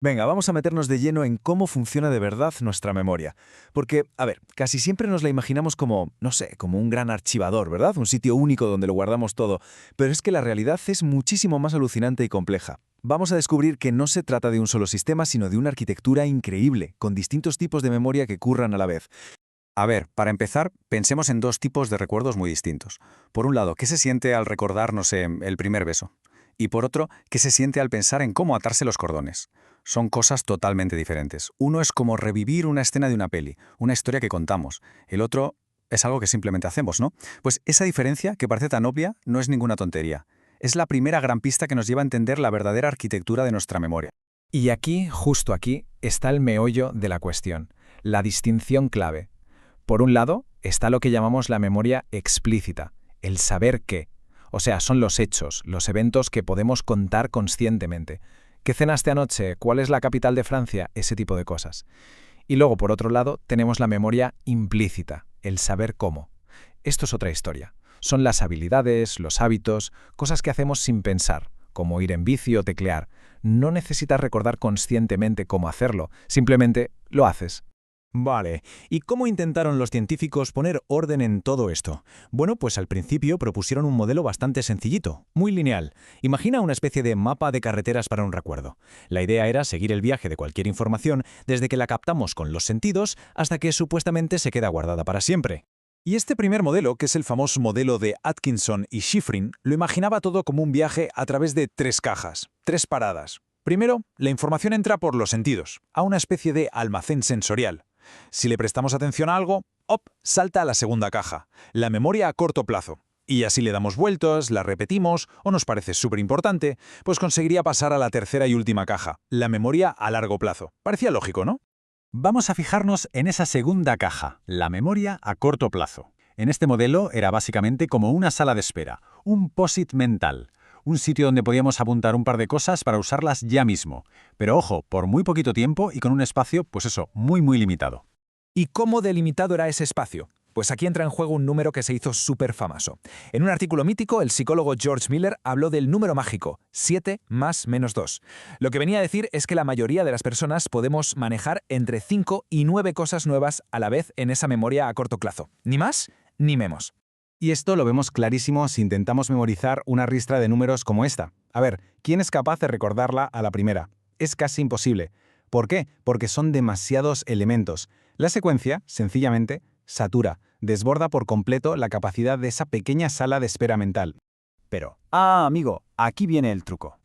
Venga, vamos a meternos de lleno en cómo funciona de verdad nuestra memoria. Porque, a ver, casi siempre nos la imaginamos como, no sé, como un gran archivador, ¿verdad? Un sitio único donde lo guardamos todo. Pero es que la realidad es muchísimo más alucinante y compleja. Vamos a descubrir que no se trata de un solo sistema, sino de una arquitectura increíble, con distintos tipos de memoria que curran a la vez. A ver, para empezar, pensemos en dos tipos de recuerdos muy distintos. Por un lado, ¿qué se siente al recordar, no sé, el primer beso? Y por otro, ¿qué se siente al pensar en cómo atarse los cordones? Son cosas totalmente diferentes. Uno es como revivir una escena de una peli, una historia que contamos. El otro es algo que simplemente hacemos, ¿no? Pues esa diferencia, que parece tan obvia, no es ninguna tontería. Es la primera gran pista que nos lleva a entender la verdadera arquitectura de nuestra memoria. Y aquí, justo aquí, está el meollo de la cuestión, la distinción clave. Por un lado, está lo que llamamos la memoria explícita, el saber qué. O sea, son los hechos, los eventos que podemos contar conscientemente. ¿Qué cenaste anoche? ¿Cuál es la capital de Francia? Ese tipo de cosas. Y luego, por otro lado, tenemos la memoria implícita, el saber cómo. Esto es otra historia. Son las habilidades, los hábitos, cosas que hacemos sin pensar, como ir en bici o teclear. No necesitas recordar conscientemente cómo hacerlo, simplemente lo haces. Vale, ¿y cómo intentaron los científicos poner orden en todo esto? Bueno, pues al principio propusieron un modelo bastante sencillito, muy lineal. Imagina una especie de mapa de carreteras para un recuerdo. La idea era seguir el viaje de cualquier información desde que la captamos con los sentidos hasta que supuestamente se queda guardada para siempre. Y este primer modelo, que es el famoso modelo de Atkinson y Shiffrin, lo imaginaba todo como un viaje a través de tres cajas, tres paradas. Primero, la información entra por los sentidos, a una especie de almacén sensorial. Si le prestamos atención a algo, ¡op!, salta a la segunda caja, la memoria a corto plazo. Y así le damos vueltas, la repetimos, o nos parece súper importante, pues conseguiría pasar a la tercera y última caja, la memoria a largo plazo. Parecía lógico, ¿no? Vamos a fijarnos en esa segunda caja, la memoria a corto plazo. En este modelo era básicamente como una sala de espera, un POSIT mental, un sitio donde podíamos apuntar un par de cosas para usarlas ya mismo. Pero ojo, por muy poquito tiempo y con un espacio, pues eso, muy limitado. ¿Y cómo delimitado era ese espacio? Pues aquí entra en juego un número que se hizo súper famoso. En un artículo mítico, el psicólogo George Miller habló del número mágico, 7 más menos 2. Lo que venía a decir es que la mayoría de las personas podemos manejar entre 5 y 9 cosas nuevas a la vez en esa memoria a corto plazo. Ni más ni menos. Y esto lo vemos clarísimo si intentamos memorizar una ristra de números como esta. A ver, ¿quién es capaz de recordarla a la primera? Es casi imposible. ¿Por qué? Porque son demasiados elementos. La secuencia, sencillamente, satura, desborda por completo la capacidad de esa pequeña sala de espera mental. Pero, amigo, aquí viene el truco.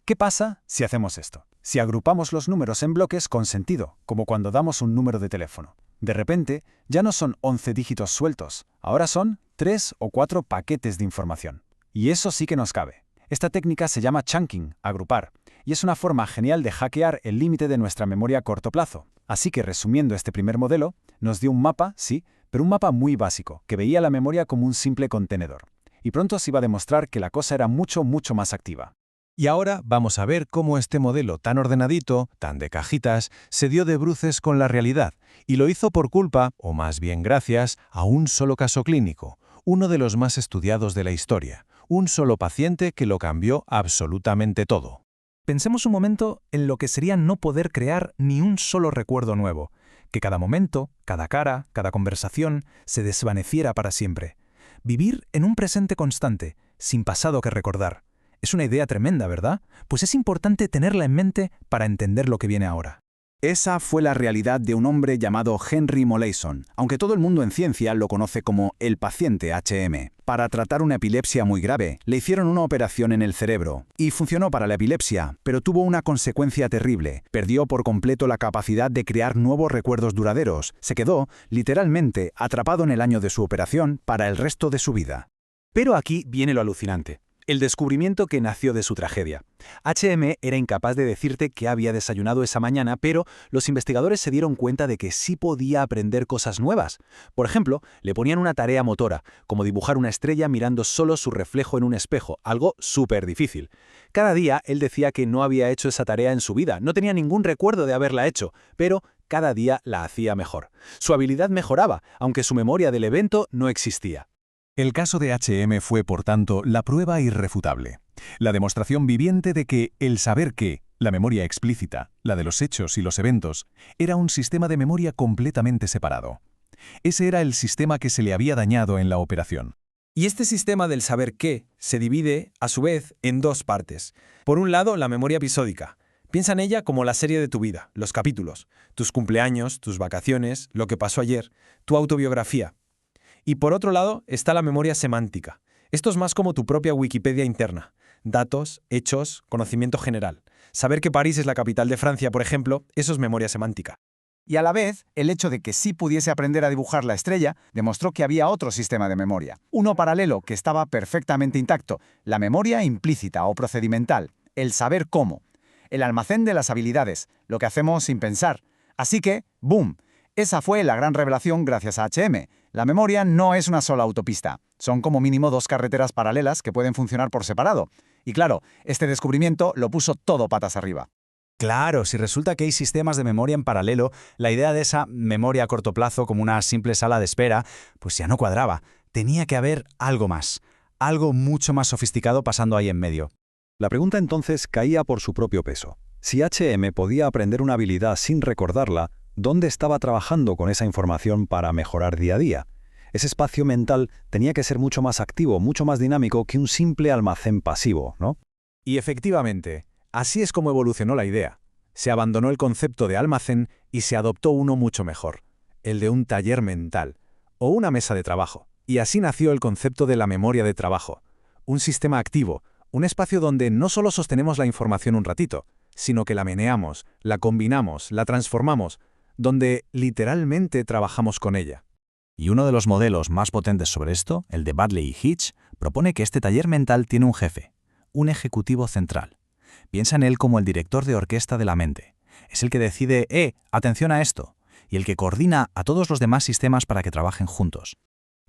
¿Qué pasa si hacemos esto? Si agrupamos los números en bloques con sentido, como cuando damos un número de teléfono. De repente, ya no son 11 dígitos sueltos, ahora son 3 o 4 paquetes de información. Y eso sí que nos cabe. Esta técnica se llama chunking, agrupar, y es una forma genial de hackear el límite de nuestra memoria a corto plazo. Así que, resumiendo este primer modelo, nos dio un mapa, sí, pero un mapa muy básico, que veía la memoria como un simple contenedor. Y pronto se iba a demostrar que la cosa era mucho más activa. Y ahora vamos a ver cómo este modelo tan ordenadito, tan de cajitas, se dio de bruces con la realidad, y lo hizo por culpa, o más bien gracias, a un solo caso clínico, uno de los más estudiados de la historia, un solo paciente que lo cambió absolutamente todo. Pensemos un momento en lo que sería no poder crear ni un solo recuerdo nuevo, que cada momento, cada cara, cada conversación se desvaneciera para siempre. Vivir en un presente constante, sin pasado que recordar. Es una idea tremenda, ¿verdad? Pues es importante tenerla en mente para entender lo que viene ahora. Esa fue la realidad de un hombre llamado Henry Molaison, aunque todo el mundo en ciencia lo conoce como el paciente HM. Para tratar una epilepsia muy grave, le hicieron una operación en el cerebro, y funcionó para la epilepsia, pero tuvo una consecuencia terrible. Perdió por completo la capacidad de crear nuevos recuerdos duraderos. Se quedó, literalmente, atrapado en el año de su operación para el resto de su vida. Pero aquí viene lo alucinante. El descubrimiento que nació de su tragedia. HM era incapaz de decirte qué había desayunado esa mañana, pero los investigadores se dieron cuenta de que sí podía aprender cosas nuevas. Por ejemplo, le ponían una tarea motora, como dibujar una estrella mirando solo su reflejo en un espejo, algo súper difícil. Cada día él decía que no había hecho esa tarea en su vida, no tenía ningún recuerdo de haberla hecho, pero cada día la hacía mejor. Su habilidad mejoraba, aunque su memoria del evento no existía. El caso de HM fue, por tanto, la prueba irrefutable, la demostración viviente de que el saber qué La memoria explícita, la de los hechos y los eventos, era un sistema de memoria completamente separado. Ese era el sistema que se le había dañado en la operación. Y este sistema del saber qué se divide, a su vez, en dos partes. Por un lado, la memoria episódica. Piensa en ella como la serie de tu vida, los capítulos, tus cumpleaños, tus vacaciones, lo que pasó ayer, tu autobiografía. Y por otro lado está la memoria semántica. Esto es más como tu propia Wikipedia interna. Datos, hechos, conocimiento general. Saber que París es la capital de Francia, por ejemplo, eso es memoria semántica. Y a la vez, el hecho de que sí pudiese aprender a dibujar la estrella demostró que había otro sistema de memoria, uno paralelo que estaba perfectamente intacto, la memoria implícita o procedimental, el saber cómo, el almacén de las habilidades, lo que hacemos sin pensar. Así que, ¡boom! Esa fue la gran revelación gracias a H&M. La memoria no es una sola autopista, son como mínimo dos carreteras paralelas que pueden funcionar por separado. Y claro, este descubrimiento lo puso todo patas arriba. Claro, si resulta que hay sistemas de memoria en paralelo, la idea de esa memoria a corto plazo como una simple sala de espera, pues ya no cuadraba. Tenía que haber algo más, algo mucho más sofisticado pasando ahí en medio. La pregunta entonces caía por su propio peso. Si H&M podía aprender una habilidad sin recordarla, ¿dónde estaba trabajando con esa información para mejorar día a día? Ese espacio mental tenía que ser mucho más activo, mucho más dinámico que un simple almacén pasivo, ¿no? Y efectivamente, así es como evolucionó la idea. Se abandonó el concepto de almacén y se adoptó uno mucho mejor, el de un taller mental, o una mesa de trabajo. Y así nació el concepto de la memoria de trabajo, un sistema activo, un espacio donde no solo sostenemos la información un ratito, sino que la meneamos, la combinamos, la transformamos, donde literalmente trabajamos con ella. Y uno de los modelos más potentes sobre esto, el de Baddeley y Hitch, propone que este taller mental tiene un jefe, un ejecutivo central. Piensa en él como el director de orquesta de la mente. Es el que decide, atención a esto, y el que coordina a todos los demás sistemas para que trabajen juntos.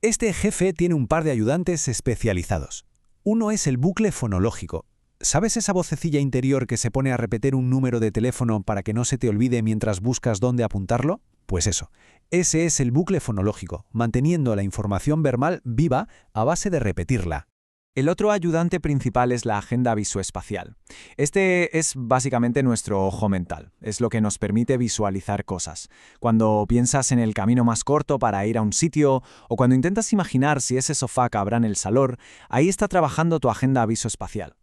Este jefe tiene un par de ayudantes especializados. Uno es el bucle fonológico. ¿Sabes esa vocecilla interior que se pone a repetir un número de teléfono para que no se te olvide mientras buscas dónde apuntarlo? Pues eso, ese es el bucle fonológico, manteniendo la información verbal viva a base de repetirla. El otro ayudante principal es la agenda visoespacial. Este es básicamente nuestro ojo mental, es lo que nos permite visualizar cosas. Cuando piensas en el camino más corto para ir a un sitio, o cuando intentas imaginar si ese sofá cabrá en el salón, ahí está trabajando tu agenda visoespacial.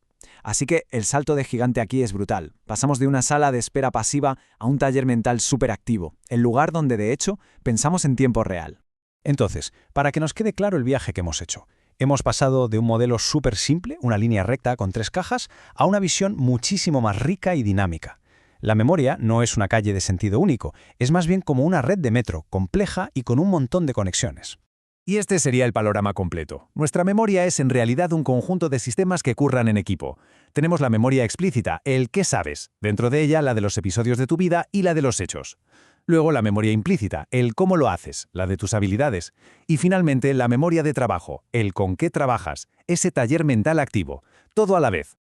Así que el salto de gigante aquí es brutal. Pasamos de una sala de espera pasiva a un taller mental súper activo, el lugar donde de hecho pensamos en tiempo real. Entonces, para que nos quede claro el viaje que hemos hecho, hemos pasado de un modelo súper simple, una línea recta con 3 cajas, a una visión muchísimo más rica y dinámica. La memoria no es una calle de sentido único, es más bien como una red de metro, compleja y con un montón de conexiones. Y este sería el panorama completo. Nuestra memoria es en realidad un conjunto de sistemas que curran en equipo. Tenemos la memoria explícita, el qué sabes, dentro de ella la de los episodios de tu vida y la de los hechos. Luego la memoria implícita, el cómo lo haces, la de tus habilidades. Y finalmente la memoria de trabajo, el con qué trabajas, ese taller mental activo, todo a la vez.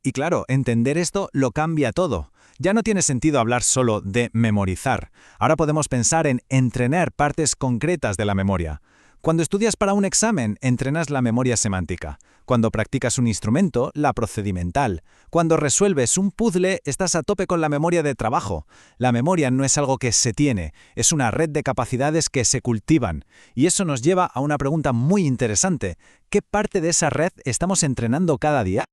Y claro, entender esto lo cambia todo. Ya no tiene sentido hablar solo de memorizar. Ahora podemos pensar en entrenar partes concretas de la memoria. Cuando estudias para un examen, entrenas la memoria semántica. Cuando practicas un instrumento, la procedimental. Cuando resuelves un puzzle, estás a tope con la memoria de trabajo. La memoria no es algo que se tiene, es una red de capacidades que se cultivan. Y eso nos lleva a una pregunta muy interesante. ¿Qué parte de esa red estamos entrenando cada día?